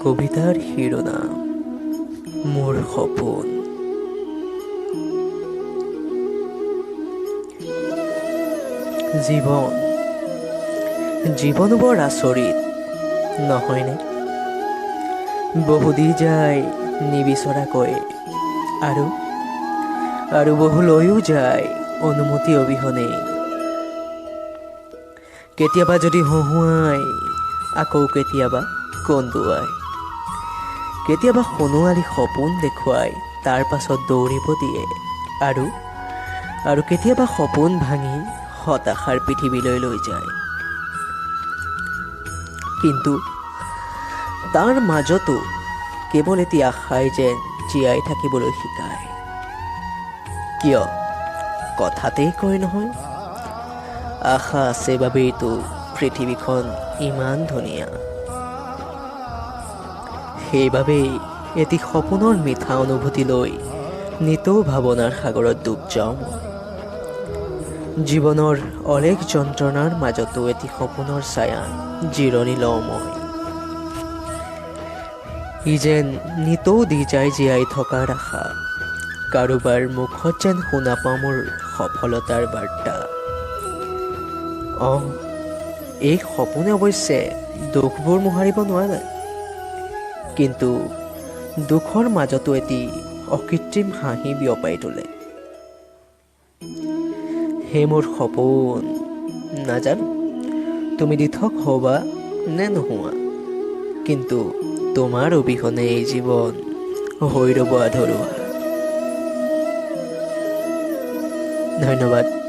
কবিতাৰ শিৰোনাম মোৰ সপোন। জীৱন বৰ আচৰিত নহয়নে? বহু দি যায় নিবিচৰাকৈ আৰু বহু লৈও যায় অনুমতি অবিহনে। কেতিয়াবা যদি হহুৱাই, আকৌ কেতিয়াবা কন্দুৱাই, কেতিয়াবা সোণোৱালী সপোন দেখুৱাই তাৰ পাছত দৌৰিব দিয়ে, আৰু কেতিয়াবা সপোন ভাঙি হতাশাৰ পৃথিৱীলৈ লৈ যায়। কিন্তু তাৰ মাজতো কেৱল এটি আশাই যেন জীয়াই থাকিবলৈ শিকায়। কিয়? কথাতেই কয় নহয়, আশা আছে বাবেইতো পৃথিৱীখন ইমান ধুনীয়া। সেইবাবেই এটি সপোনৰ মিঠা অনুভূতি লৈ নিতৌ ভাৱনাৰ সাগৰত ডুব যাওঁ মই। জীৱনৰ অলেখ যন্ত্ৰণাৰ মাজতো এটি সপোনৰ ছায়াত জিৰণি লওঁ মই। ই যেন নিতৌ দি যায় জীয়াই থকাৰ আশা, কাৰোবাৰ মুখত যেন শুনা পাওঁ মোৰ সফলতাৰ বাৰ্তা। এই সপোনে অৱশ্যে দুখবোৰ মোহাৰিব নোৱাৰে, কিন্তু দুখৰ মাজতো এটি অকৃত্ৰিম হাঁহি বিয়পাই তোলে। হে মোৰ সপোন, নাজানো তুমি দিঠক হ'বা নে নোহোৱা, কিন্তু তোমাৰ অবিহনে এই জীৱন হৈ ৰ'ব আধৰুৱা। ধন্যবাদ।